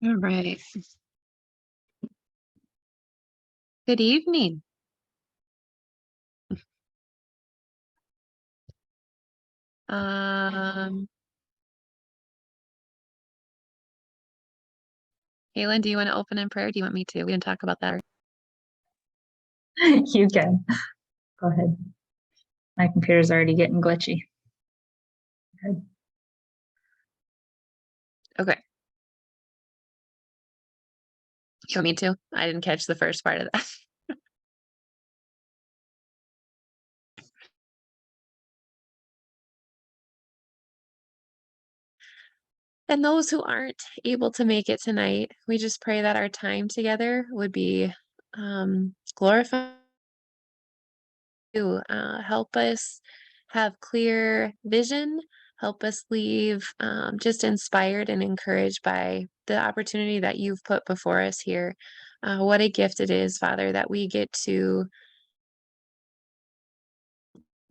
All right. Good evening. Um, Kaylin, do you want to open in prayer? Do you want me to? We can talk about that. You can. Go ahead. My computer's already getting glitchy. Good. Okay. You want me to? I didn't catch the first part of that. And those who aren't able to make it tonight, we just pray that our time together would be glorified. Help us have clear vision. Help us leave just inspired and encouraged by the opportunity that you've put before us here. What a gift it is, Father, that we get to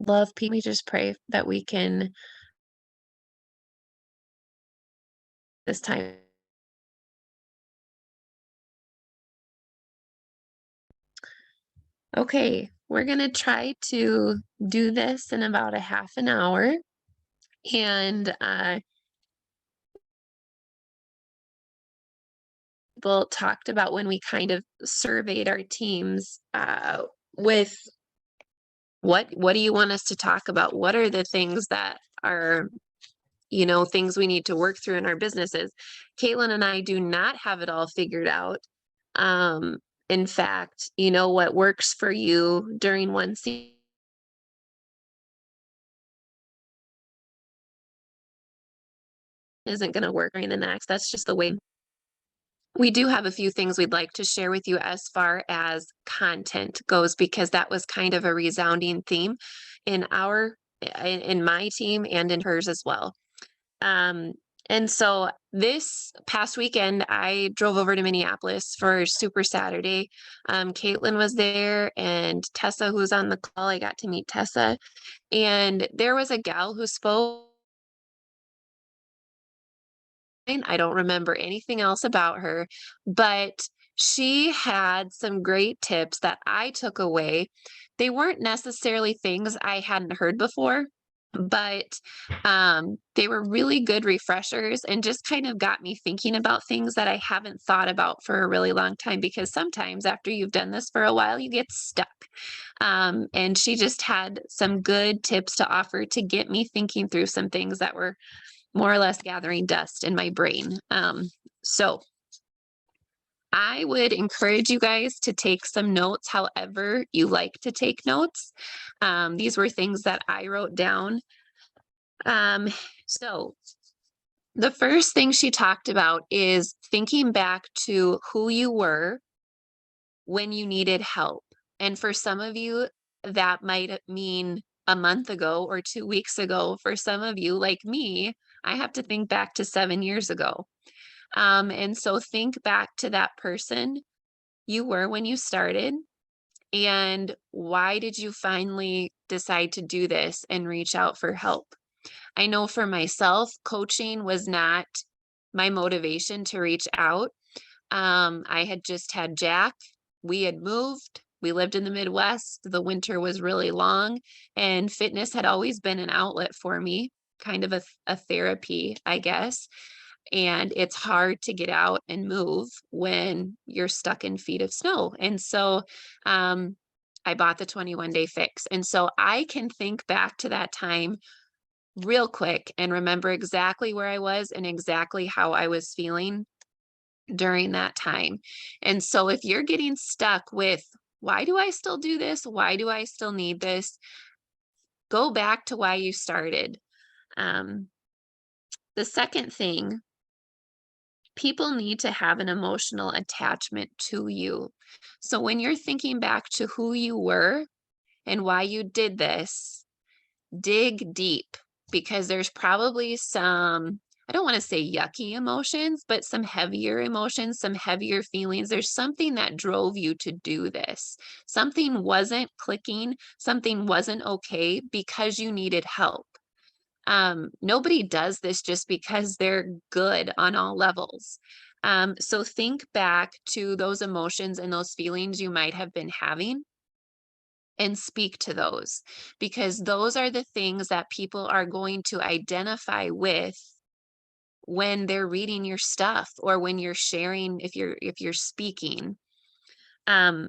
love people. We just pray that we can this time. Okay, we're going to try to do this in about a half an hour. And people talked about when we kind of surveyed our teams with what do you want us to talk about? What are the things that are, things we need to work through in our businesses? Caitlin and I do not have it all figured out. Um, in fact, what works for you during one season isn't going to work during the next. That's just the way. We do have a few things we'd like to share with you as far as content goes, because that was kind of a resounding theme in in my team and in hers as well. Um, and so this past weekend, I drove over to Minneapolis for Super Saturday. Caitlin was there and Tessa, who's on the call. I got to meet Tessa. And there was a gal who spoke. I don't remember anything else about her, but she had some great tips that I took away. They weren't necessarily things I hadn't heard before, but they were really good refreshers and just kind of got me thinking about things that I haven't thought about for a really long time, because sometimes after you've done this for a while, you get stuck. And she just had some good tips to offer to get me thinking through some things that were more or less gathering dust in my brain. So I would encourage you guys to take some notes, however you like to take notes. These were things that I wrote down. So the first thing she talked about is thinking back to who you were when you needed help. And for some of you, that might mean a month ago or 2 weeks ago. For some of you, like me, I have to think back to 7 years ago. And so think back to that person you were when you started, and why did you finally decide to do this and reach out for help? I know for myself, coaching was not my motivation to reach out. I had just had Jack. We had moved. We lived in the Midwest. The winter was really long, and fitness had always been an outlet for me, kind of a therapy, I guess. And it's hard to get out and move when you're stuck in feet of snow. And so I bought the 21-day fix. And so I can think back to that time real quick and remember exactly where I was and exactly how I was feeling during that time. And so if you're getting stuck with, why do I still do this? Why do I still need this? Go back to why you started. Um, the second thing, people need to have an emotional attachment to you. So when you're thinking back to who you were and why you did this, dig deep, because there's probably some, I don't want to say yucky emotions, but some heavier emotions, some heavier feelings. There's something that drove you to do this. Something wasn't clicking, something wasn't okay because you needed help. Nobody does this just because they're good on all levels. So think back to those emotions and those feelings you might have been having and speak to those, because those are the things that people are going to identify with when they're reading your stuff or when you're sharing, if you're speaking. um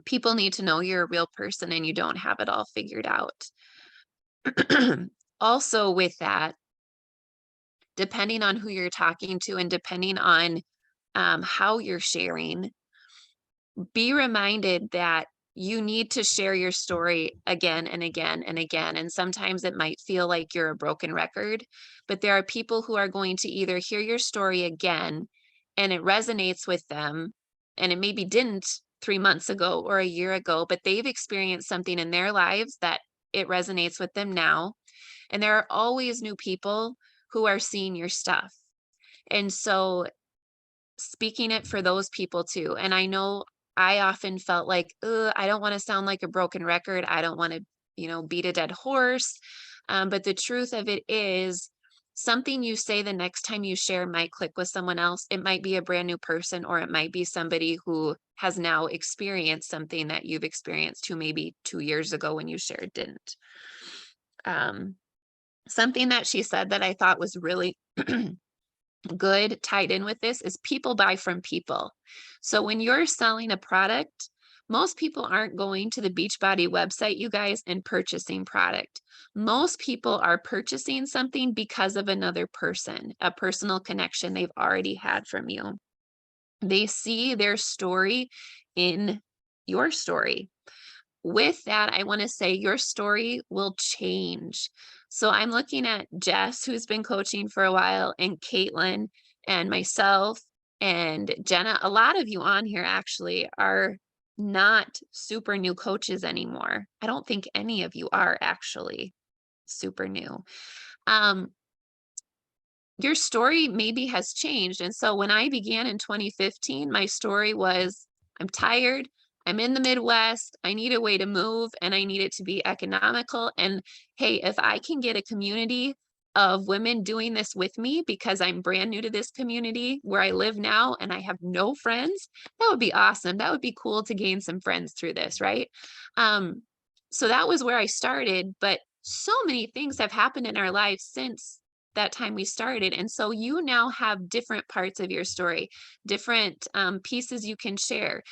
People need to know you're a real person and you don't have it all figured out. Also with that, depending on who you're talking to and depending on how you're sharing, be reminded that you need to share your story again and again and again. And sometimes it might feel like you're a broken record, but there are people who are going to either hear your story again and it resonates with them, and it maybe didn't 3 months ago or a year ago, but they've experienced something in their lives that it resonates with them now. And there are always new people who are seeing your stuff. And so speaking it for those people too. And I know I often felt like, "Ugh, I don't want to sound like a broken record. I don't want to, beat a dead horse." But the truth of it is, something you say the next time you share might click with someone else. It might be a brand new person, or it might be somebody who has now experienced something that you've experienced who maybe 2 years ago when you shared didn't. Um, Something that she said that I thought was really good tied in with this is people buy from people. So when you're selling a product, most people aren't going to the Beachbody website, you guys, and purchasing product. Most people are purchasing something because of another person, a personal connection they've already had from you. They see their story in your story. With that, I want to say your story will change. So I'm looking at Jess, who's been coaching for a while, and Caitlin, and myself, and Jenna. A lot of you on here actually are not super new coaches anymore. I don't think any of you are actually super new. Um, your story maybe has changed. And so when I began in 2015, my story was, I'm tired. I'm in the Midwest. I need a way to move and I need it to be economical. And hey, if I can get a community of women doing this with me because I'm brand new to this community where I live now and I have no friends, that would be awesome. That would be cool to gain some friends through this, right? Um, so that was where I started. But so many things have happened in our lives since that time we started. And so you now have different parts of your story, different pieces you can share.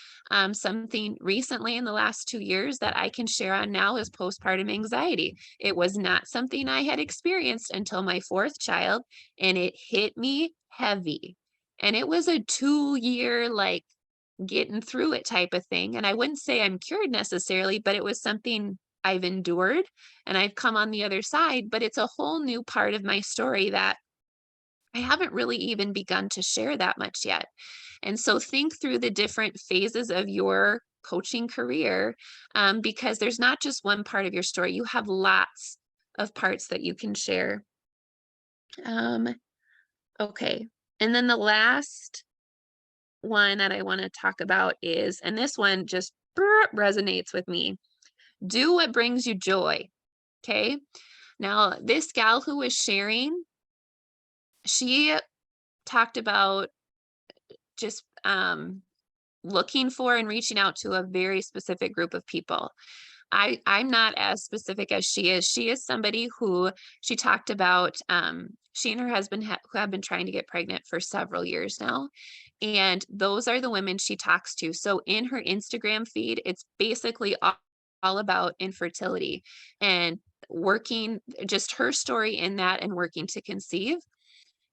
Something recently in the last 2 years that I can share on now is postpartum anxiety. It was not something I had experienced until my fourth child, and it hit me heavy. And it was a 2 year, like, getting through it type of thing. And I wouldn't say I'm cured necessarily, but it was something I've endured and I've come on the other side. But it's a whole new part of my story that I haven't really even begun to share that much yet. And so think through the different phases of your coaching career, because there's not just one part of your story, you have lots of parts that you can share. Um, okay. And then the last one that I want to talk about is, and this one just resonates with me, do what brings you joy. Okay. Now, this gal who was sharing, she talked about just looking for and reaching out to a very specific group of people. I'm not as specific as she is. She is somebody who she talked about, she and her husband who have been trying to get pregnant for several years now. And those are the women she talks to. So in her Instagram feed, it's basically all about infertility and working, just her story in that and working to conceive.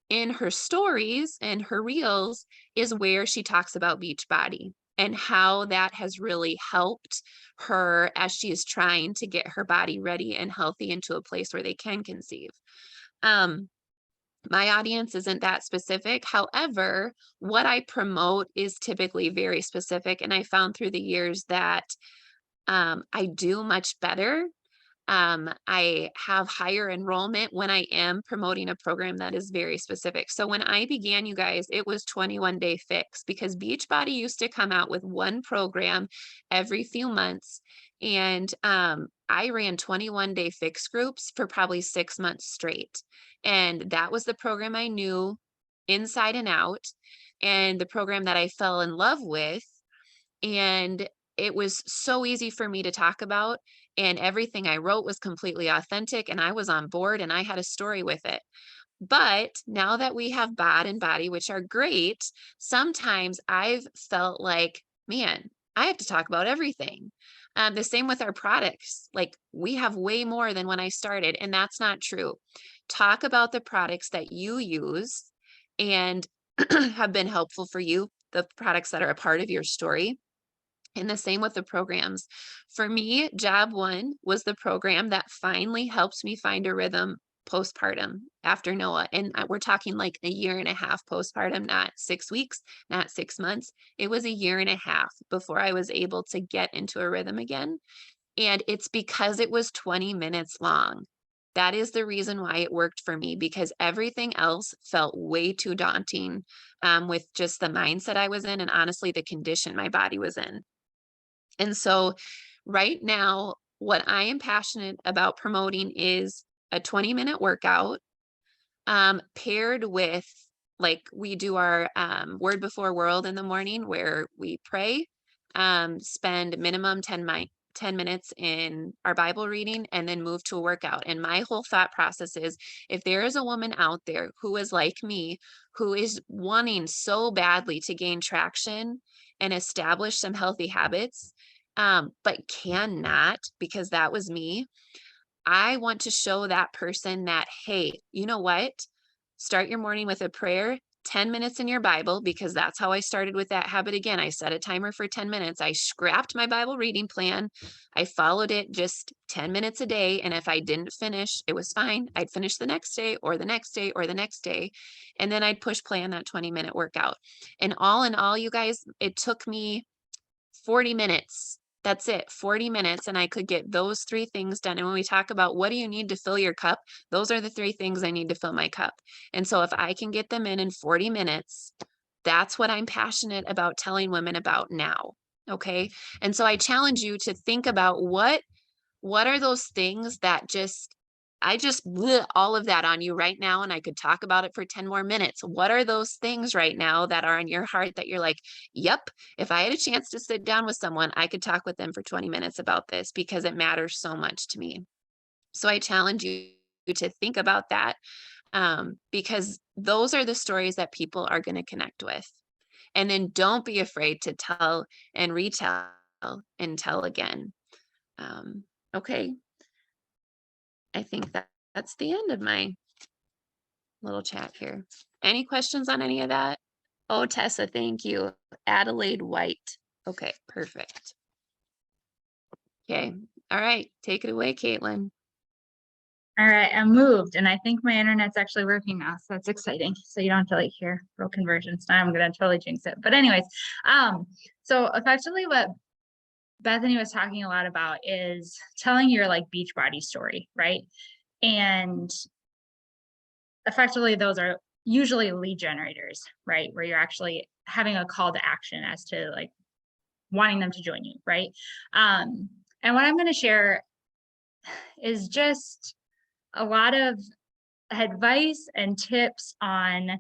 In her stories and her reels is where she talks about Beachbody and how that has really helped her as she is trying to get her body ready and healthy into a place where they can conceive. Um, my audience isn't that specific. However, what I promote is typically very specific. And I found through the years that I do much better. I have higher enrollment when I am promoting a program that is very specific. So when I began, you guys, it was 21-day fix because Beachbody used to come out with one program every few months. And I ran 21-day fix groups for probably 6 months straight. And that was the program I knew. inside and out, and the program that I fell in love with. And it was so easy for me to talk about. And everything I wrote was completely authentic. And I was on board and I had a story with it. But now that we have bod and body, which are great, sometimes I've felt like, man, I have to talk about everything. The same with our products. Like we have way more than when I started, and that's not true. Talk about the products that you use and have been helpful for you, the products that are a part of your story. And the same with the programs. For me, job one was the program that finally helped me find a rhythm postpartum after Noah. And we're talking like a year and a half postpartum, not 6 weeks, not 6 months. It was a year and a half before I was able to get into a rhythm again. And it's because it was 20 minutes long. That is the reason why it worked for me, because everything else felt way too daunting with just the mindset I was in and honestly the condition my body was in. And so right now, what I am passionate about promoting is a 20-minute workout paired with, like, we do our word before world in the morning where we pray, spend minimum 10 minutes in our Bible reading, and then move to a workout. And my whole thought process is, if there is a woman out there who is like me, who is wanting so badly to gain traction and establish some healthy habits, but cannot, because that was me, I want to show that person that, hey, you know what? Start your morning with a prayer, 10 minutes in your Bible, because that's how I started with that habit again. I set a timer for 10 minutes. I scrapped my Bible reading plan. I followed it just 10 minutes a day. And if I didn't finish, it was fine. I'd finish the next day or the next day or the next day. And then I'd push play on that 20-minute workout. And all in all, you guys, it took me 40 minutes. That's it, 40 minutes, and I could get those 3 things done. And when we talk about what do you need to fill your cup, those are the 3 things I need to fill my cup. And so if I can get them in 40 minutes, that's what I'm passionate about telling women about now. Okay? And so I challenge you to think about what are those things that just I just bleh all of that on you right now, and I could talk about it for 10 more minutes. What are those things right now that are on your heart that you're like, yep, if I had a chance to sit down with someone, I could talk with them for 20 minutes about this because it matters so much to me. So I challenge you to think about that, because those are the stories that people are going to connect with. And then don't be afraid to tell and retell and tell again. Um, okay, I think that's the end of my little chat here. Any questions on any of that? Oh, Tessa, thank you. Adelaide White. Okay, perfect. Okay. All right. Take it away, Caitlin. All right, I'm moved, and I think my internet's actually working now, so that's exciting. So you don't have to like hear broken versions. Now I'm gonna totally jinx it. But anyways, so effectively what Bethany was talking a lot about is telling your like beach body story, right? And effectively those are usually lead generators, right? Where you're actually having a call to action as to like wanting them to join you, right? And what I'm going to share is just a lot of advice and tips on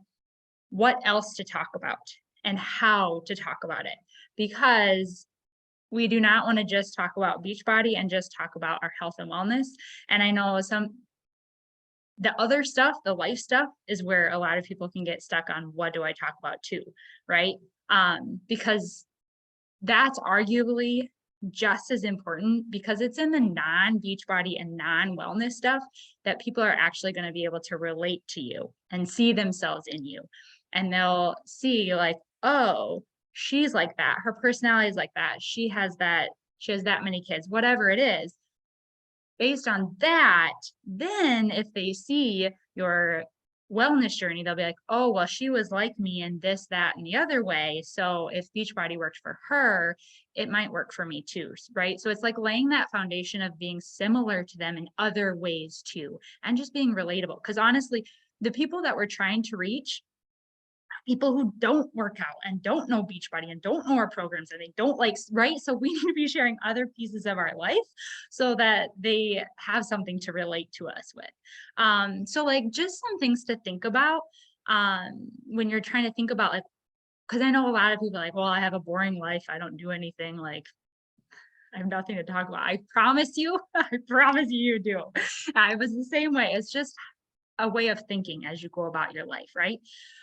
what else to talk about and how to talk about it, because we do not want to just talk about Beachbody and just talk about our health and wellness. And I know the other stuff, the life stuff, is where a lot of people can get stuck on what do I talk about too, right? Because that's arguably just as important, because it's in the non-Beachbody and non-wellness stuff that people are actually going to be able to relate to you and see themselves in you. And they'll see like, oh, she's like that. Her personality is like that. She has that many kids, whatever it is. Based on that, then if they see your wellness journey, they'll be like, oh, well, she was like me in this, that, and the other way. So if Beachbody worked for her, it might work for me too, right? So it's like laying that foundation of being similar to them in other ways too, and just being relatable. Because honestly, the people that we're trying to reach, people who don't work out and don't know Beachbody and don't know our programs and they don't like, right? So we need to be sharing other pieces of our life so that they have something to relate to us with. So like just some things to think about when you're trying to think about like, because I know a lot of people are like, well, I have a boring life. I don't do anything. Like, I have nothing to talk about. I promise you, I promise you do. I was the same way. It's just a way of thinking as you go about your life, right?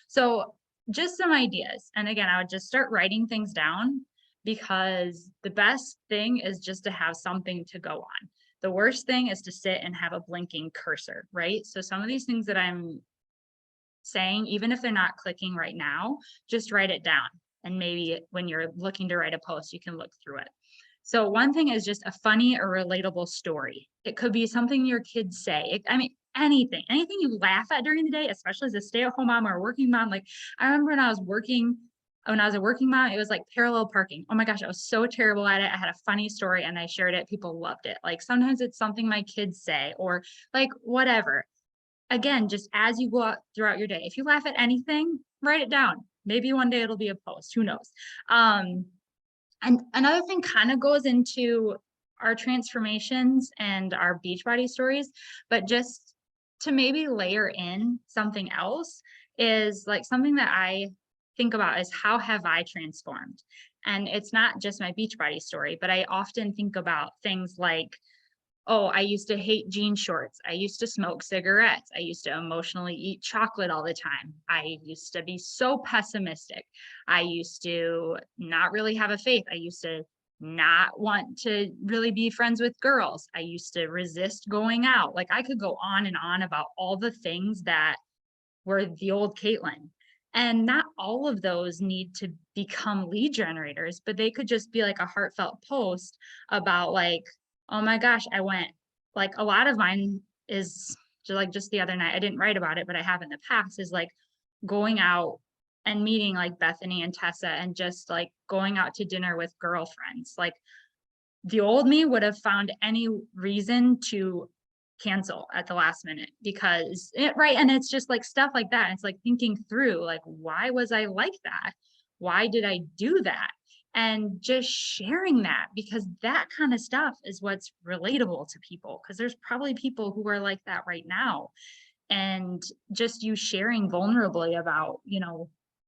So, just some ideas. And again, I would just start writing things down because the best thing is just to have something to go on. The worst thing is to sit and have a blinking cursor, right? So, some of these things that I'm saying, even if they're not clicking right now, just write it down. And maybe when you're looking to write a post, you can look through it. So one thing is just a funny or relatable story. It could be something your kids say. I mean, anything you laugh at during the day, especially as a stay-at-home mom or a working mom. Like I remember when I was a working mom, it was like parallel parking. Oh my gosh, I was so terrible at it. I had a funny story and I shared it. People loved it. Like sometimes it's something my kids say or like whatever. Again, just as you go out throughout your day, if you laugh at anything, write it down. Maybe one day it'll be a post. Who knows? Um, and another thing kind of goes into our transformations and our Beachbody stories, but just to maybe layer in something else is like something that I think about is how have I transformed? And it's not just my Beachbody story, but I often think about things like, oh, I used to hate jean shorts. I used to smoke cigarettes. I used to emotionally eat chocolate all the time. I used to be so pessimistic. I used to not really have a faith. I used to not want to really be friends with girls. I used to resist going out. Like I could go on and on about all the things that were the old Caitlin. And not all of those need to become lead generators, but they could just be like a heartfelt post about like, oh my gosh, I went like a lot of mine is just the other night, I didn't write about it, but I have in the past is like going out and meeting like Bethany and Tessa and just like going out to dinner with girlfriends. Like the old me would have found any reason to cancel at the last minute because it right and it's just like stuff like that. It's like thinking through like why was I like that? Why did I do that? And just sharing that because that kind of stuff is what's relatable to people because there's probably people who are like that right now. And just you sharing vulnerably about,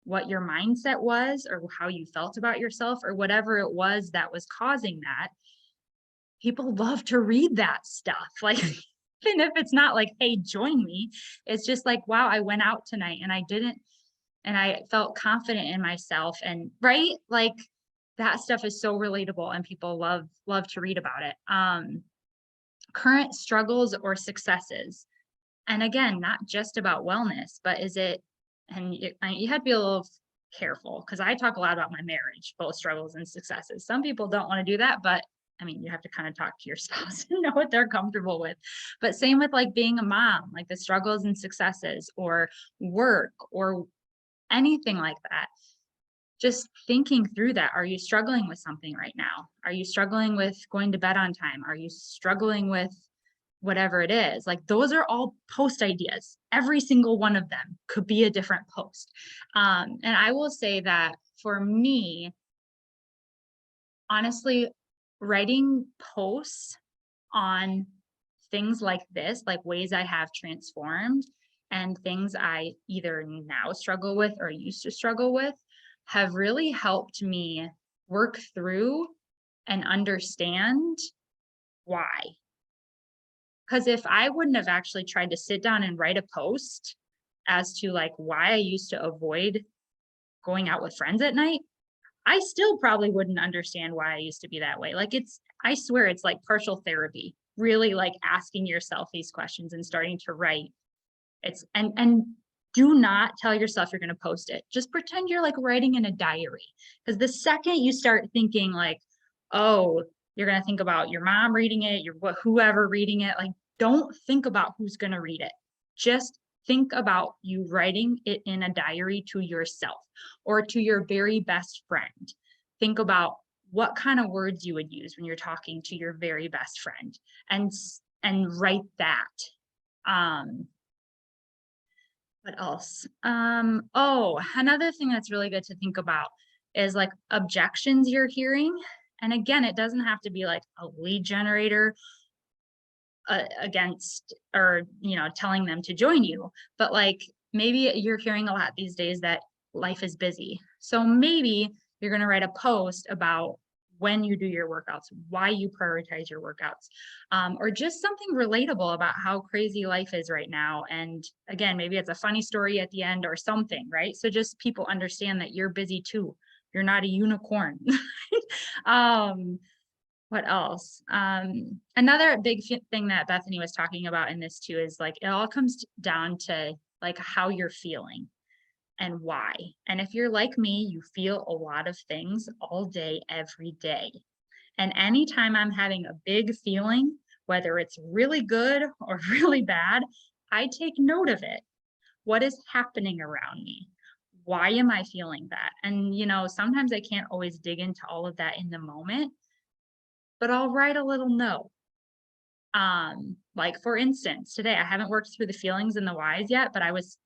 what your mindset was or how you felt about yourself or whatever it was that was causing that people love to read that stuff. Like, even if it's not like, hey, join me, it's just like, wow, I went out tonight and I didn't, and I felt confident in myself. And right, like that stuff is so relatable and people love to read about it. Current struggles or successes. And again, not just about wellness, but is it, and you had to be a little careful because I talk a lot about my marriage, both struggles and successes. Some people don't want to do that, but I mean, you have to kind of talk to your spouse and know what they're comfortable with. But same with like being a mom, like the struggles and successes or work or anything like that. Just thinking through that. Are you struggling with something right now? Are you struggling with going to bed on time? Are you struggling with whatever it is? Like those are all post ideas. Every single one of them could be a different post. And I will say that for me, honestly, writing posts on things like this, like ways I have transformed and things I either now struggle with or used to struggle with, have really helped me work through and understand why. Because if I wouldn't have actually tried to sit down and write a post as to like why I used to avoid going out with friends at night, I still probably wouldn't understand why I used to be that way. Like I swear it's like partial therapy, really like asking yourself these questions and starting to write. And do not tell yourself you're going to post it. Just pretend you're like writing in a diary. Because the second you start thinking like, oh, you're going to think about your mom reading it, whoever reading it, like don't think about who's going to read it. Just think about you writing it in a diary to yourself or to your very best friend. Think about what kind of words you would use when you're talking to your very best friend and write that. What else? Oh, another thing that's really good to think about is like objections you're hearing. And again, it doesn't have to be like a lead generator against or telling them to join you, but like maybe you're hearing a lot these days that life is busy. So maybe you're going to write a post about when you do your workouts, why you prioritize your workouts, or just something relatable about how crazy life is right now. And again, maybe it's a funny story at the end or something, right? So just people understand that you're busy too. You're not a unicorn. um, what else? Another big thing that Bethany was talking about in this too is like it all comes down to like how you're feeling and why. And if you're like me, you feel a lot of things all day, every day. And anytime I'm having a big feeling, whether it's really good or really bad, I take note of it. What is happening around me? Why am I feeling that? And, sometimes I can't always dig into all of that in the moment, but I'll write a little note. Like for instance, today I haven't worked through the feelings and the whys yet, but it's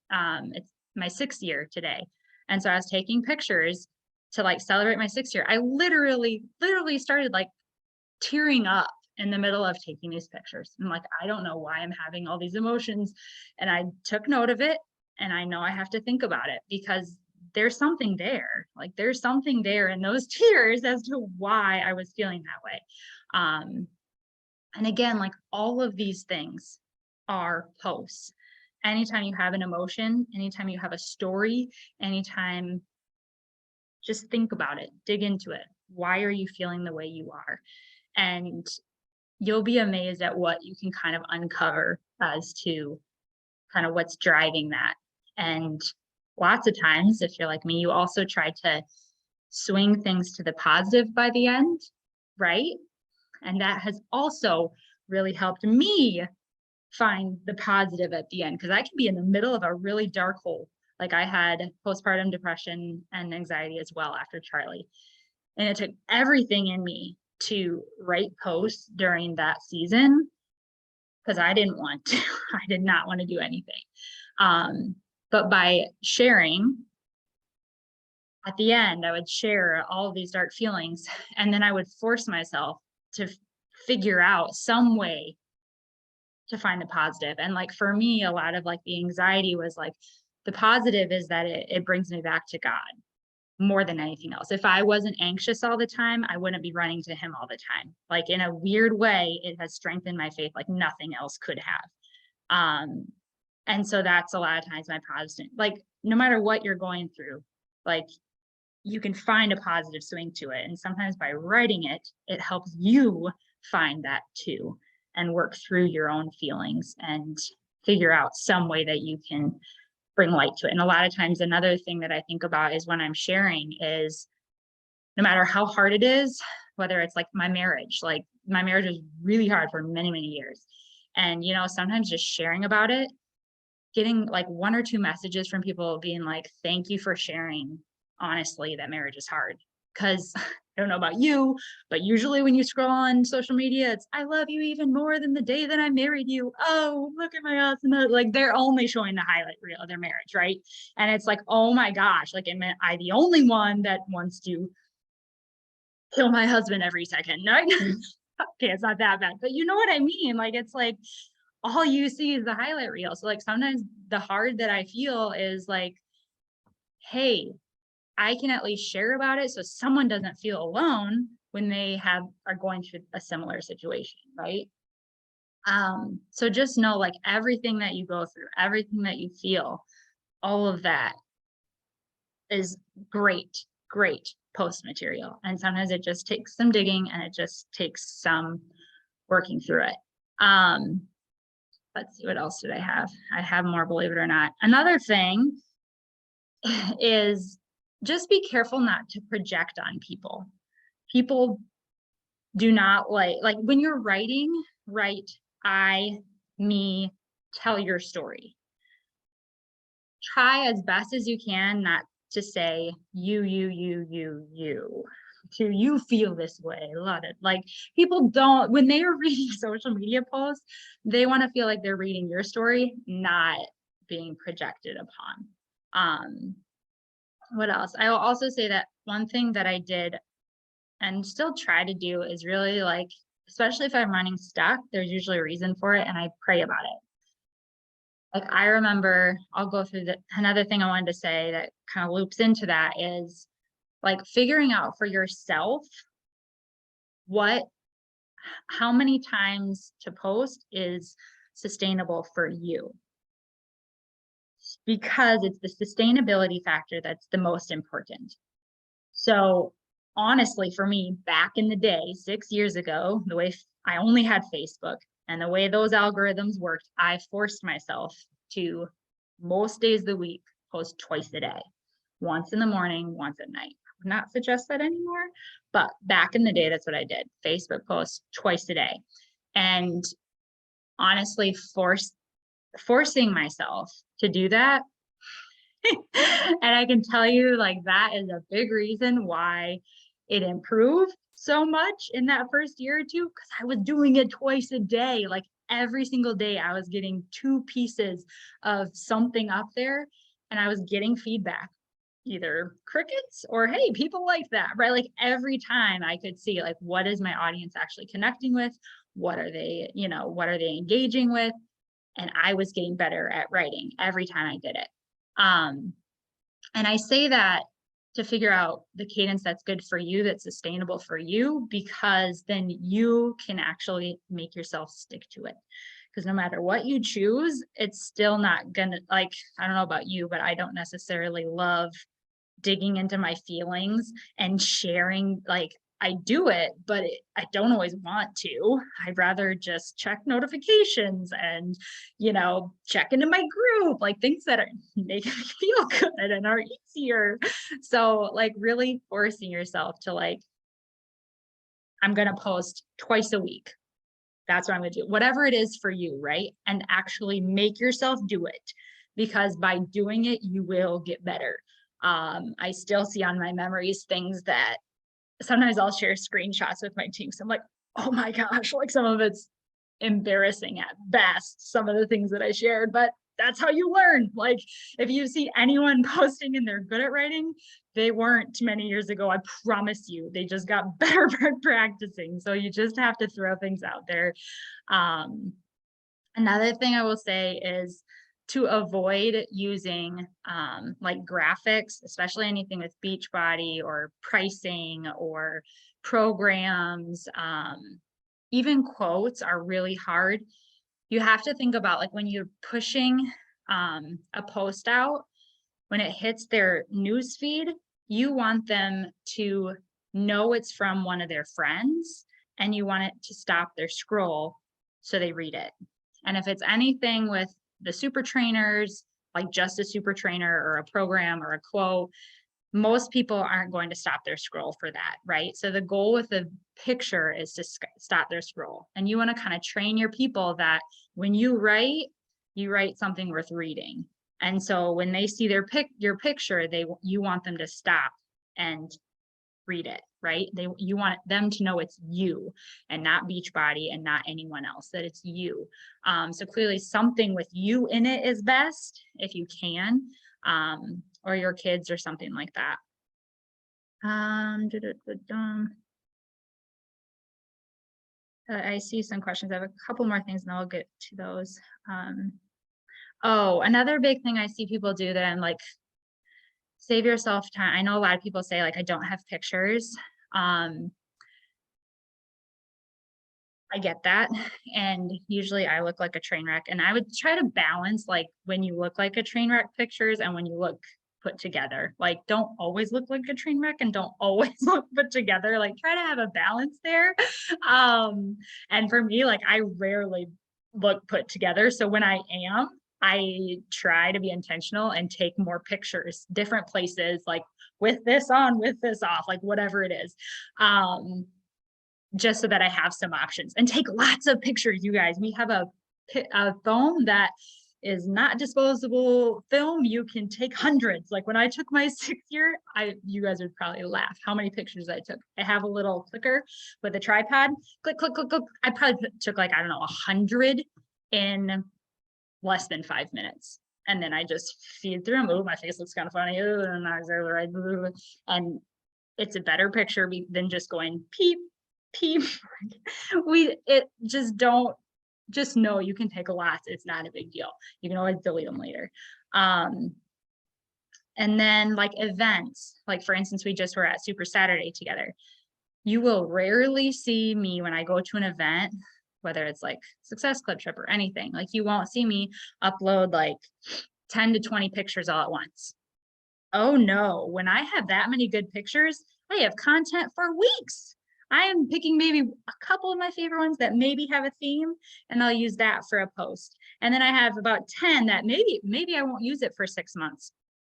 my 6th year today. And so I was taking pictures to like celebrate my 6th year. I literally started like tearing up in the middle of taking these pictures. I'm like, I don't know why I'm having all these emotions. And I took note of it. And I know I have to think about it because there's something there. Like there's something there in those tears as to why I was feeling that way. And again, like all of these things are posts. Anytime you have an emotion, anytime you have a story, anytime, just think about it, dig into it. Why are you feeling the way you are? And you'll be amazed at what you can kind of uncover as to kind of what's driving that. And lots of times, if you're like me, you also try to swing things to the positive by the end, right? And that has also really helped me find the positive at the end because I can be in the middle of a really dark hole. Like I had postpartum depression and anxiety as well after Charlie. And it took everything in me to write posts during that season because I didn't want to. I did not want to do anything. But by sharing, at the end, I would share all of these dark feelings, and then I would force myself to figure out some way to find the positive. And like for me, a lot of like the anxiety was like the positive is that it brings me back to God more than anything else. If I wasn't anxious all the time, I wouldn't be running to him all the time. Like in a weird way, it has strengthened my faith like nothing else could have. And so that's a lot of times my positive, like no matter what you're going through, like you can find a positive swing to it. And sometimes by writing it, it helps you find that too and work through your own feelings and figure out some way that you can bring light to it. And a lot of times, another thing that I think about is when I'm sharing is no matter how hard it is, whether it's like my marriage was really hard for many, many years. And, sometimes just sharing about it, getting like 1 or 2 messages from people being like, thank you for sharing. Honestly, that marriage is hard. Because I don't know about you, but usually when you scroll on social media, it's I love you even more than the day that I married you. Oh, look at my house. And like they're only showing the highlight reel of their marriage, right? And it's like, oh my gosh, like am I the only one that wants to kill my husband every second? No, okay, it's not that bad, but you know what I mean? Like it's like all you see is the highlight reel. So like sometimes the hard that I feel is like, hey, I can at least share about it so someone doesn't feel alone when they are going through a similar situation, right? So just know like everything that you go through, everything that you feel, all of that is great, great post material. And sometimes it just takes some digging and it just takes some working through it. Let's see, what else did I have? I have more, believe it or not. Another thing is just be careful not to project on people. People do not like when you're writing, write I, me, tell your story. Try as best as you can not to say you. Do you feel this way? Love it. Like people don't, when they are reading social media posts, they want to feel like they're reading your story, not being projected upon. What else? I will also say that one thing that I did and still try to do is really like, especially if I'm running stuck, there's usually a reason for it and I pray about it. Like, I remember, I'll go through another thing I wanted to say that kind of loops into that is like figuring out for yourself what, how many times to post is sustainable for you, because it's the sustainability factor that's the most important. So honestly, for me, back in the day, 6 years ago, the way I only had Facebook and the way those algorithms worked, I forced myself to most days of the week post twice a day, once in the morning, once at night. I would not suggest that anymore, but back in the day, that's what I did. Facebook posts twice a day. And honestly, forcing myself to do that. And I can tell you, like, that is a big reason why it improved so much in that first year or two, because I was doing it twice a day. Like, every single day, I was getting 2 pieces of something up there, and I was getting feedback, either crickets or, hey, people like that, right? Like, every time I could see, like, what is my audience actually connecting with? What are they, what are they engaging with? And I was getting better at writing every time I did it. And I say that to figure out the cadence that's good for you, that's sustainable for you, because then you can actually make yourself stick to it. Because no matter what you choose, it's still not gonna, like, I don't know about you, but I don't necessarily love digging into my feelings and sharing. Like, I do it, but I don't always want to. I'd rather just check notifications and, check into my group, like things that are making me feel good and are easier. So, like, really forcing yourself to, like, I'm going to post twice a week. That's what I'm going to do. Whatever it is for you, right? And actually make yourself do it, because by doing it, you will get better. I still see on my memories things that sometimes I'll share screenshots with my team. So I'm like, oh my gosh, like, some of it's embarrassing at best, some of the things that I shared, but that's how you learn. Like, if you see anyone posting and they're good at writing, they weren't many years ago. I promise you, they just got better at practicing. So you just have to throw things out there. Um, Another thing I will say is to avoid using like graphics, especially anything with Beachbody or pricing or programs. Even quotes are really hard. You have to think about, like, when you're pushing a post out, when it hits their news feed, you want them to know it's from one of their friends, and you want it to stop their scroll so they read it. And if it's anything with the super trainers, like just a super trainer or a program or a quote, most people aren't going to stop their scroll for that, right? So the goal with the picture is to stop their scroll. And you want to kind of train your people that when you write something worth reading. And so when they see your picture, you want them to stop and read it, right? You want them to know it's you and not Beachbody and not anyone else, that it's you. So clearly something with you in it is best if you can, or your kids or something like that. I see some questions. I have a couple more things and I'll get to those. Oh, another big thing I see people do that I'm like, save yourself time. I know a lot of people say, like, I don't have pictures. I get that. And usually I look like a train wreck, and I would try to balance, like, when you look like a train wreck pictures and when you look put together. Like, don't always look like a train wreck and don't always look put together. Like, try to have a balance there. And for me, like, I rarely look put together. So when I am, I try to be intentional and take more pictures, different places, like with this on, with this off, like whatever it is. Just so that I have some options, and take lots of pictures. You guys, we have a phone that is not disposable film. You can take hundreds. Like, when I took my 6th year, you guys would probably laugh how many pictures I took. I have a little clicker with a tripod, click, click, click, click. I probably took, like, I don't know, 100 in less than 5 minutes. And then I just feed through them. Oh, my face looks kind of funny. Oh, not exactly right. And it's a better picture than just going peep, peep. It just don't just know you can take lots. It's not a big deal. You can always delete them later. Um, and then like events, like for instance, we just were at Super Saturday together. You will rarely see me when I go to an event, whether it's like Success Club trip or anything. Like you won't see me upload like 10 to 20 pictures all at once. Oh no, when I have that many good pictures, I have content for weeks. I am picking maybe a couple of my favorite ones that maybe have a theme, and I'll use that for a post. And then I have about 10 that maybe I won't use it for 6 months.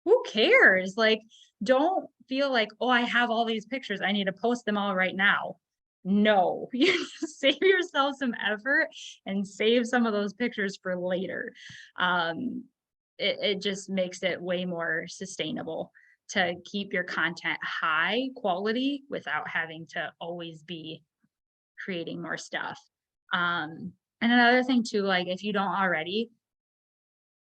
Who cares? Like, don't feel like, oh, I have all these pictures. I need to post them all right now. No, you save yourself some effort and save some of those pictures for later. Um, it just makes it way more sustainable to keep your content high quality without having to always be creating more stuff. And another thing too, like if you don't already,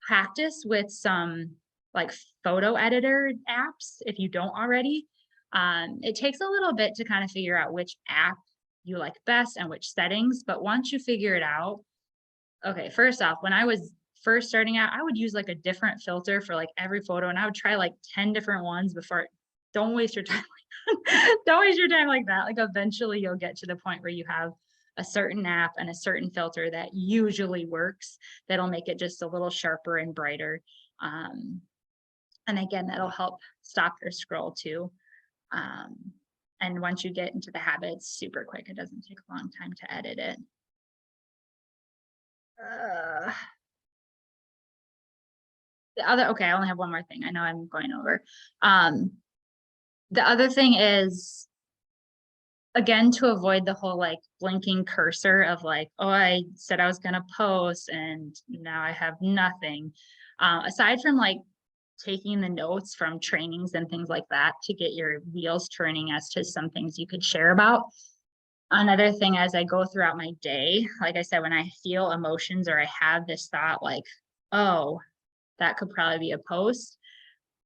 practice with some like photo editor apps if you don't already. It takes a little bit to kind of figure out which app you like best and which settings, but once you figure it out, okay, first off, when I was first starting out, I would use like a different filter for like every photo, and I would try like 10 different ones before. Don't waste your time. Don't waste your time like that. Like eventually you'll get to the point where you have a certain app and a certain filter that usually works, that'll make it just a little sharper and brighter. Um, and again, that'll help stop your scroll too. Um, and once you get into the habit, it's super quick. It doesn't take a long time to edit it. Uh, okay, I only have one more thing. I know I'm going over. The other thing is, again, to avoid the whole like blinking cursor of like, oh, I said I was going to post and now I have nothing. Aside from like taking the notes from trainings and things like that to get your wheels turning as to some things you could share about. Another thing, as I go throughout my day, like I said, when I feel emotions or I have this thought like, oh, that could probably be a post,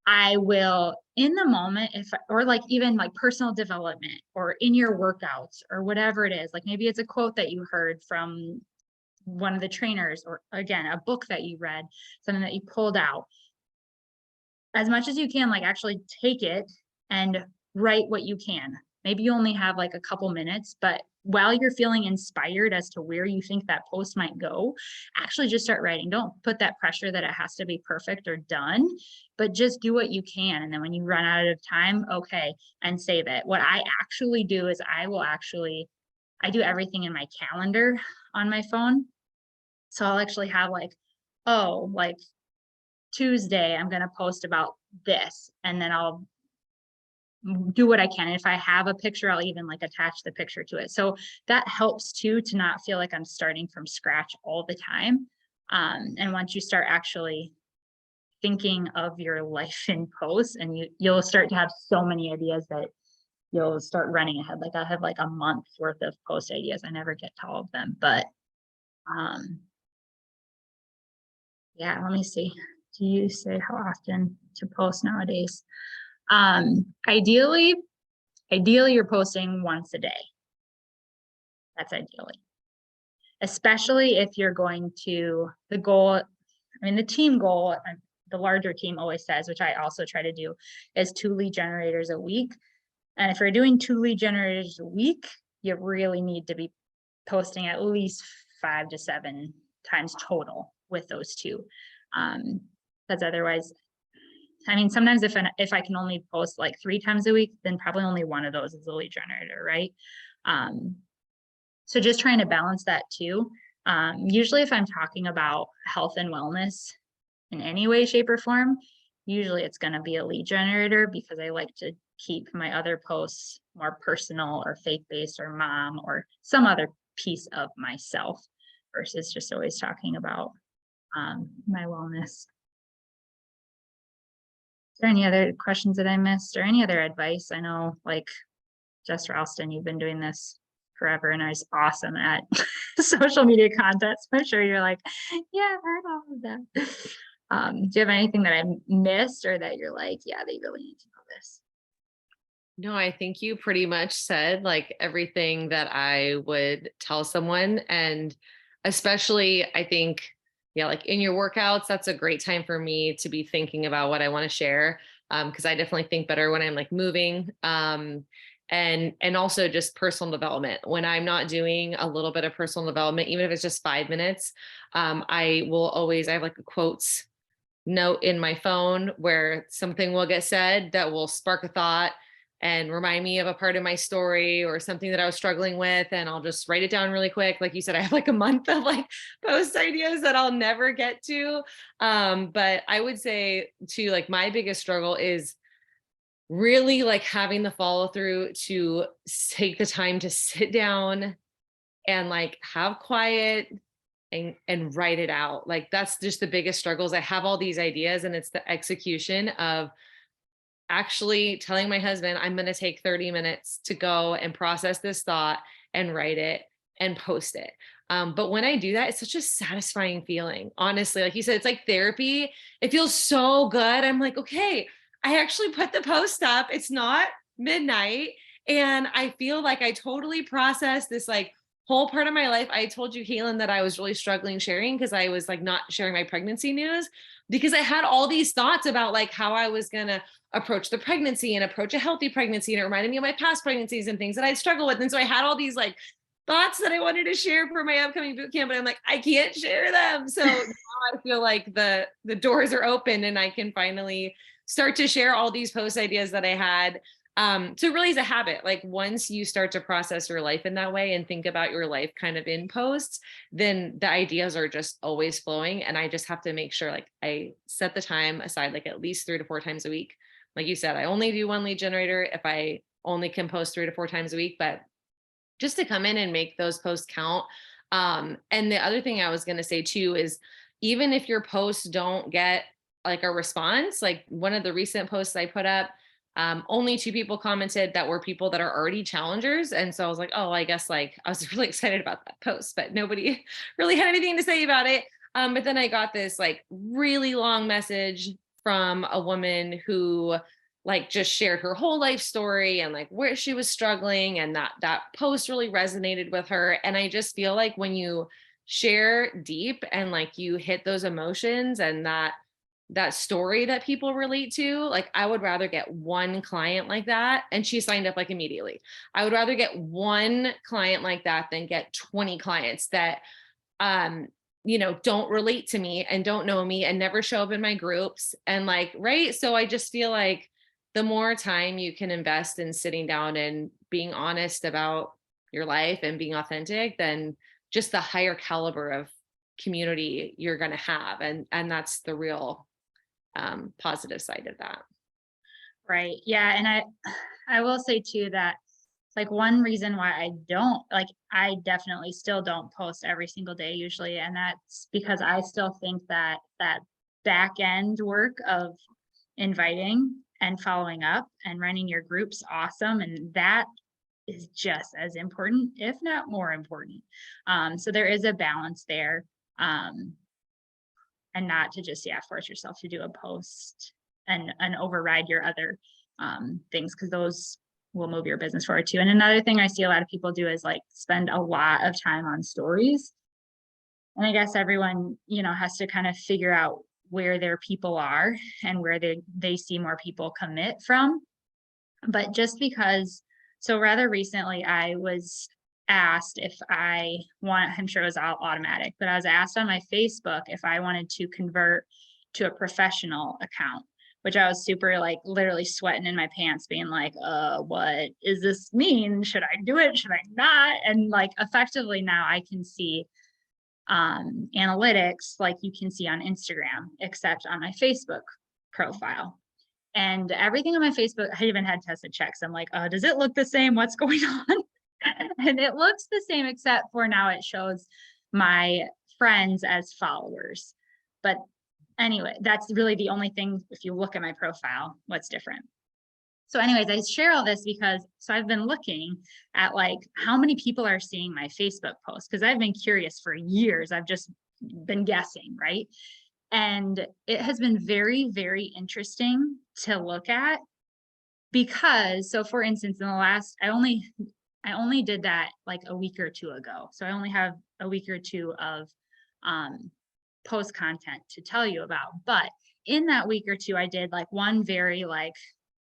I will in the moment, if or like even like personal development or in your workouts or whatever it is, like maybe it's a quote that you heard from one of the trainers, or again, a book that you read, something that you pulled out. As much as you can, like actually take it and write what you can. Maybe you only have like a couple minutes, but while you're feeling inspired as to where you think that post might go, actually just start writing. Don't put that pressure that it has to be perfect or done, but just do what you can. And then when you run out of time, okay, and save it. What I actually do is I do everything in my calendar on my phone. So I'll actually have like, oh, like Tuesday, I'm going to post about this, and then I'll do what I can. And if I have a picture, I'll even like attach the picture to it. So that helps too, to not feel like I'm starting from scratch all the time. And once you start actually thinking of your life in posts, and you'll start to have so many ideas that you'll start running ahead. Like I have like a month worth of post ideas. I never get to all of them, but um, yeah, let me see. Do you say how often to post nowadays? Ideally you're posting once a day. That's ideally, especially if you're going to the goal. I mean, the team goal, the larger team always says, which I also try to do, is 2 lead generators a week. And if you're doing 2 lead generators a week, you really need to be posting at least 5 to 7 times total with those 2. Because otherwise, I mean, sometimes if I can only post like 3 times a week, then probably only one of those is a lead generator, right? So just trying to balance that too. Usually if I'm talking about health and wellness in any way, shape, or form, usually it's going to be a lead generator, because I like to keep my other posts more personal or faith-based or mom or some other piece of myself, versus just always talking about my wellness. Is there any other questions that I missed, or any other advice? I know, like Jess Ralston, you've been doing this forever and is awesome at social media content. So I'm sure you're like, yeah, I've heard all of that. Do you have anything that I missed, or that you're like, yeah, they really need to know this? No, I think you pretty much said like everything that I would tell someone. And especially I think, yeah, like in your workouts, that's a great time for me to be thinking about what I want to share. Cause I definitely think better when I'm like moving. And also just personal development. When I'm not doing a little bit of personal development, even if it's just 5 minutes, I will always, I have like a quotes note in my phone where something will get said that will spark a thought and remind me of a part of my story or something that I was struggling with. And I'll just write it down really quick. Like you said, I have like a month of like post ideas that I'll never get to. But I would say too, like my biggest struggle is really like having the follow through to take the time to sit down and like have quiet and write it out. Like that's just the biggest struggles. I have all these ideas and it's the execution of actually telling my husband I'm going to take 30 minutes to go and process this thought and write it and post it. But when I do that, it's such a satisfying feeling. Honestly, like you said, it's like therapy. It feels so good. I'm like, okay, I actually put the post up. It's not midnight. And I feel like I totally processed this like whole part of my life. I told you, Caitlin, that I was really struggling sharing because I was like not sharing my pregnancy news because I had all these thoughts about like how I was going to approach the pregnancy and approach a healthy pregnancy. And it reminded me of my past pregnancies and things that I'd struggled with. And so I had all these like thoughts that I wanted to share for my upcoming boot camp, but I'm like, I can't share them. So now I feel like the doors are open and I can finally start to share all these post ideas that I had. So really is a habit. Like once you start to process your life in that way and think about your life kind of in posts, then the ideas are just always flowing. And I just have to make sure like I set the time aside, like at least 3 to 4 times a week. Like you said, I only do one lead generator if I only can post 3 to 4 times a week, but just to come in and make those posts count. And the other thing I was going to say too is even if your posts don't get like a response, like one of the recent posts I put up, only 2 people commented that were people that are already challengers. And so I was like, oh, I guess like I was really excited about that post, but nobody really had anything to say about it. But then I got this like really long message from a woman who like just shared her whole life story and like where she was struggling, and that post really resonated with her. And I just feel like when you share deep and like you hit those emotions and that story that people relate to, like I would rather get one client like that, and she signed up like immediately. I would rather get one client like that than get 20 clients that don't relate to me and don't know me and never show up in my groups and like, right? So I just feel like the more time you can invest in sitting down and being honest about your life and being authentic, then just the higher caliber of community you're going to have. And that's the real positive side of that. Right. Yeah. And I will say too that like one reason why I definitely still don't post every single day usually. And that's because I still think that that back end work of inviting and following up and running your groups awesome. And that is just as important, if not more important. So there is a balance there. And not to just, force yourself to do a post and override your other things, because those will move your business forward too. And another thing I see a lot of people do is like spend a lot of time on stories. And I guess everyone, has to kind of figure out where their people are and where they see more people commit from. But just because, so rather recently I was asked if I'm sure it was all automatic, but I was asked on my Facebook if I wanted to convert to a professional account, which I was super like literally sweating in my pants being like, what does this mean? Should I do it? Should I not? And like effectively now I can see analytics like you can see on Instagram, except on my Facebook profile. And everything on my Facebook, I even had Tessa checks. I'm like, does it look the same? What's going on? And it looks the same, except for now it shows my friends as followers. But anyway, that's really the only thing, if you look at my profile, what's different. So anyways, I share all this because, so I've been looking at like how many people are seeing my Facebook posts, because I've been curious for years. I've just been guessing, right? And it has been very, very interesting to look at because, so for instance, in the last, I only did that like a week or two ago. So I only have a week or two of post content to tell you about. But in that week or two, I did like one very like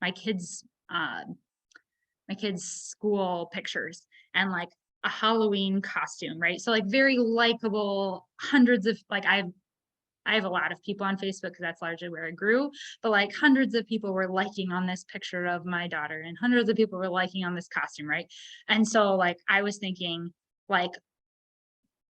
my kids' my kids' school pictures and like a Halloween costume, right? So like very likable, hundreds of like I have a lot of people on Facebook because that's largely where I grew, but like hundreds of people were liking on this picture of my daughter and hundreds of people were liking on this costume, right? And so like I was thinking like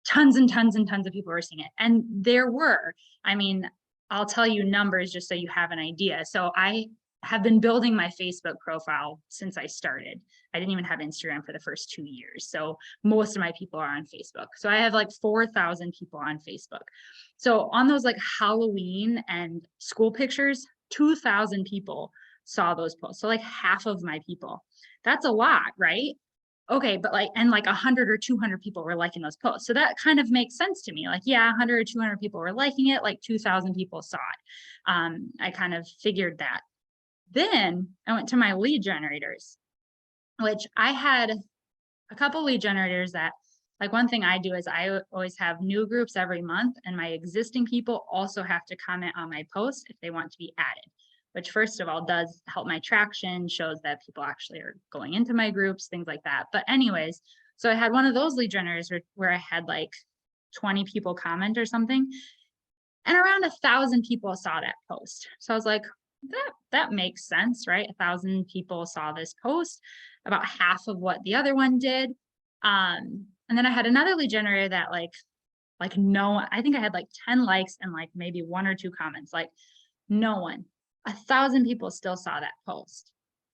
tons and tons and tons of people were seeing it. And there were, I mean, I'll tell you numbers just so you have an idea. So I have been building my Facebook profile since I started. I didn't even have Instagram for the first 2 years. So most of my people are on Facebook. So I have like 4,000 people on Facebook. So on those like Halloween and school pictures, 2,000 people saw those posts. So like half of my people. That's a lot, right? Okay, but like, and like 100 or 200 people were liking those posts. So that kind of makes sense to me. Like, yeah, 100 or 200 people were liking it, like 2,000 people saw it. I kind of figured that. Then I went to my lead generators, which I had a couple lead generators that, like, one thing I do is I always have new groups every month, and my existing people also have to comment on my post if they want to be added, which first of all does help my traction, shows that people actually are going into my groups, things like that. But anyways, so I had one of those lead generators where I had like 20 people comment or something, and around 1,000 people saw that post. So I was like, that makes sense, right? 1,000 people saw this post, about half of what the other one did. And then I had another lead generator that like no, I think I had like 10 likes and like maybe 1 or 2 comments, like no one. 1,000 people still saw that post.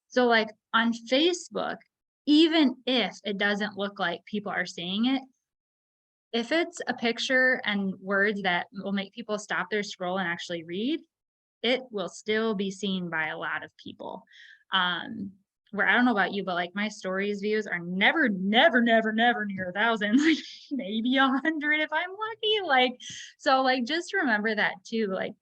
So like on Facebook, even if it doesn't look like people are seeing it, if it's a picture and words that will make people stop their scroll and actually read, it will still be seen by a lot of people. Where I don't know about you, but like my stories views are never near 1,000, like maybe 100 if I'm lucky. Like, so like just remember that too. Like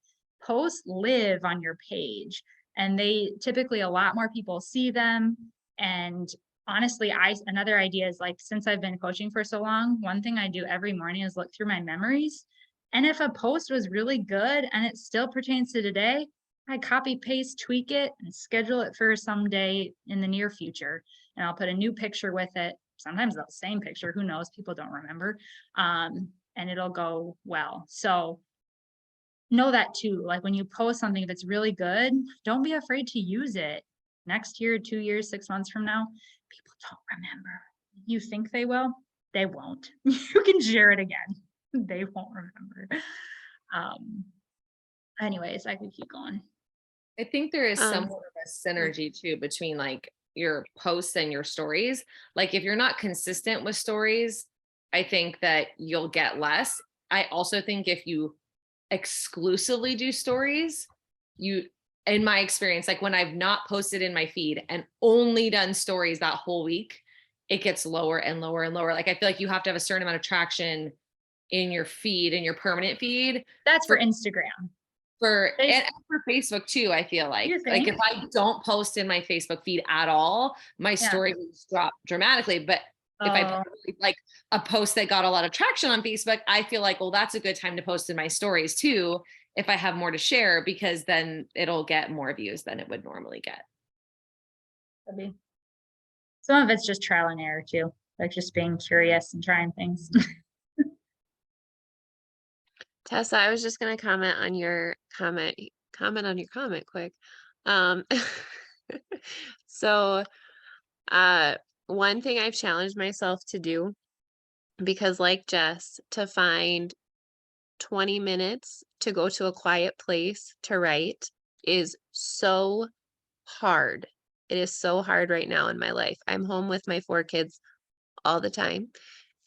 posts live on your page and they typically a lot more people see them. And honestly, another idea is like since I've been coaching for so long, one thing I do every morning is look through my memories. And if a post was really good and it still pertains to today, I copy, paste, tweak it, and schedule it for someday in the near future. And I'll put a new picture with it. Sometimes the same picture, who knows? People don't remember. And it'll go well. So know that too. Like when you post something that's really good, don't be afraid to use it next year, 2 years, 6 months from now. People don't remember. You think they will? They won't. You can share it again. They won't remember. Anyways, I could keep going. I think there is Um, somewhat of a synergy too between like your posts and your stories. Like if you're not consistent with stories, I think that you'll get less. I also think if you exclusively do stories, you, in my experience, like when I've not posted in my feed and only done stories that whole week, it gets lower and lower and lower. Like I feel like you have to have a certain amount of traction in your feed, in your permanent feed That's for for Instagram. and for Facebook too. I feel You like if think? I don't post in my Facebook feed at all, my Yeah. story will drop dramatically. But if I Oh, post like a post that got a lot of traction on Facebook, I feel like, well, that's a good time to post in my stories too, if I have more to share, because then it'll get more views than it would normally get. could be. Some of it's just trial and error too, like just being curious and trying things. Tessa, I was just gonna comment on your comment quick. Um, so, uh, one thing I've challenged myself to do, because like Jess, to find 20 minutes to go to a quiet place to write is so hard. It is so hard right now in my life. I'm home with my 4 kids all the time.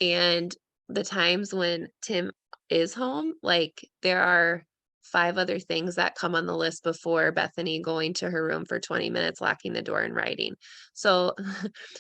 And the times when Tim is home, like there are 5 other things that come on the list before Bethany going to her room for 20 minutes, locking the door and writing. So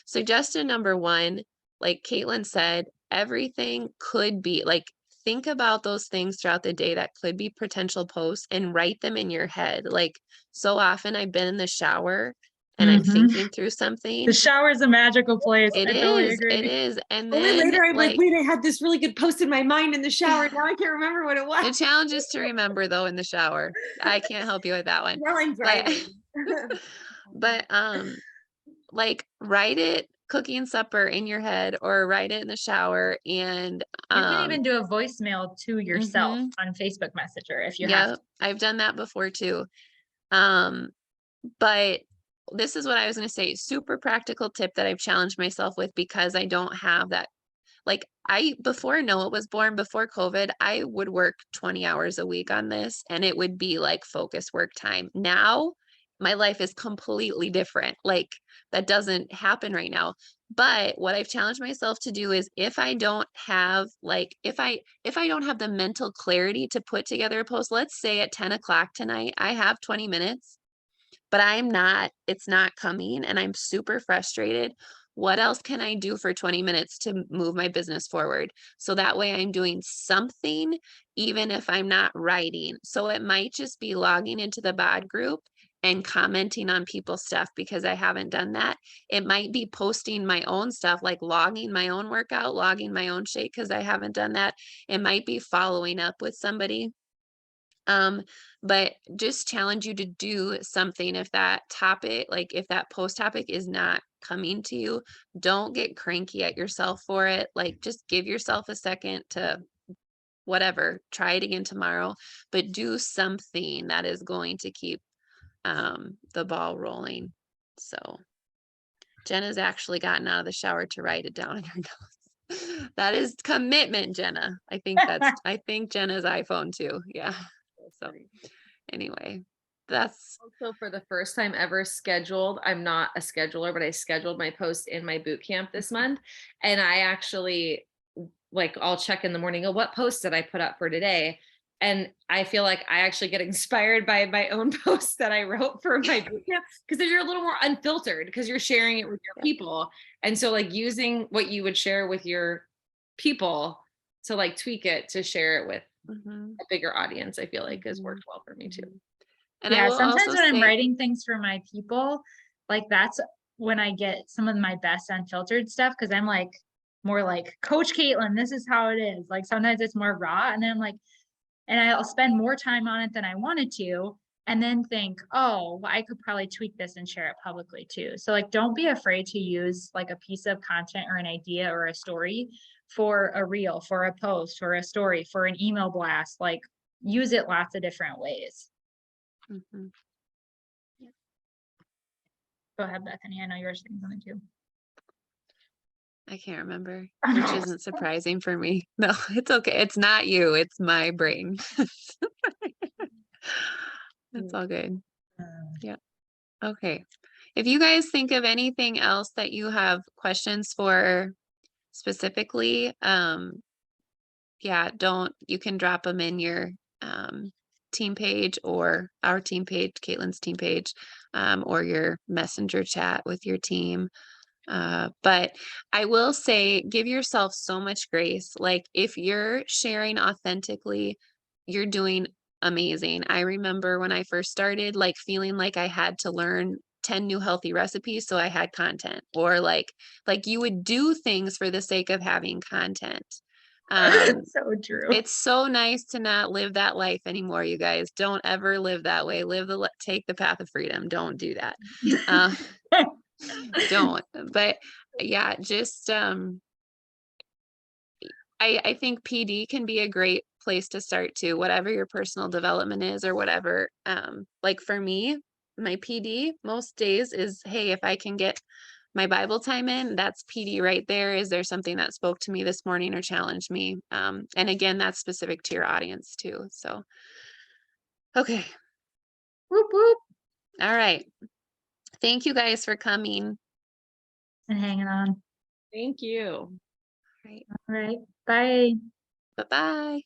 suggestion number 1, like Caitlin said, everything could be like think about those things throughout the day that could be potential posts and write them in your head. Like so often I've been in the shower and I'm Mhm. thinking through something. The shower is a magical place. It I totally is, agree. it is. And Only then later I'm like, like wait, I had this really good post in my mind in the shower. Now I can't remember what it the was. challenge is to remember though in the shower. I can't help you with that one. While I'm But driving. but like write it cooking supper in your head or write it in the shower and You can even do a voicemail to yourself mhm, on Facebook Messenger if you have yep, to. I've done that before too. Um but this is what I was going to say, super practical tip that I've challenged myself with because I don't have that. Like I, before Noah was born, before COVID, I would work 20 hours a week on this and it would be like focus work time. Now my life is completely different. Like that doesn't happen right now. But what I've challenged myself to do is if I don't have like, if I don't have the mental clarity to put together a post, let's say at 10 o'clock tonight, I have 20 minutes, but it's not coming and I'm super frustrated. What else can I do for 20 minutes to move my business forward? So that way I'm doing something, even if I'm not writing. So it might just be logging into the bod group and commenting on people's stuff because I haven't done that. It might be posting my own stuff, like logging my own workout, logging my own shake because I haven't done that. It might be following up with somebody, but just challenge you to do something if that topic, like if that post topic is not coming to you, don't get cranky at yourself for it. Like just give yourself a second to whatever, try it again tomorrow, but do something that is going to keep the ball rolling. So Jenna's actually gotten out of the shower to write it down in her notes. That is commitment, Jenna. I think Jenna's iPhone too. Yeah. So anyway, that's Also, for the first time ever scheduled, I'm not a scheduler, but I scheduled my post in my boot camp this month. And I actually, like, I'll check in the morning, oh, what post did I put up for today? And I feel like I actually get inspired by my own posts that I wrote for my boot camp because you're a little more unfiltered because you're sharing it with your people. And so, like, using what you would share with your people to like tweak it to share it with mhm, a bigger audience, I feel like has mhm, worked well for me too. mhm. And I Yeah, will sometimes also when I'm say, writing things for my people, like that's when I get some of my best unfiltered stuff because I'm like more like Coach Caitlin, this is how it is. Like sometimes it's more raw, and then I'm like, and I'll spend more time on it than I wanted to, and then think, oh, well, I could probably tweak this and share it publicly too. So like, don't be afraid to use like a piece of content or an idea or a story for a reel, for a post, for a story, for an email blast. Like use it lots of different ways. mhm. Go ahead, Bethany. I know you were saying something too. I can't remember, which isn't surprising for me. No, it's okay. It's not you, it's my brain. It's all good. Yeah. Okay. If you guys think of anything else that you have questions for specifically, yeah, you can drop them in your team page or our team page, Caitlin's team page, or your messenger chat with your team. But I will say, give yourself so much grace. Like if you're sharing authentically, you're doing amazing. I remember when I first started, like feeling like I had to learn 10 new healthy recipes so I had content, or like you would do things for the sake of having content. So true. It's so nice to not live that life anymore, you guys. Don't ever live that way. Take the path of freedom. Don't do that. Uh, don't. But yeah, just I think PD can be a great place to start too, whatever your personal development is or whatever. Like for me, my PD most days is, hey, if I can get my Bible time in, that's PD right there. Is there something that spoke to me this morning or challenged me? And again, that's specific to your audience too. So, okay. Whoop whoop. All right. Thank you guys for coming. And hanging on. Thank you. All right. All right. Bye. Bye-bye.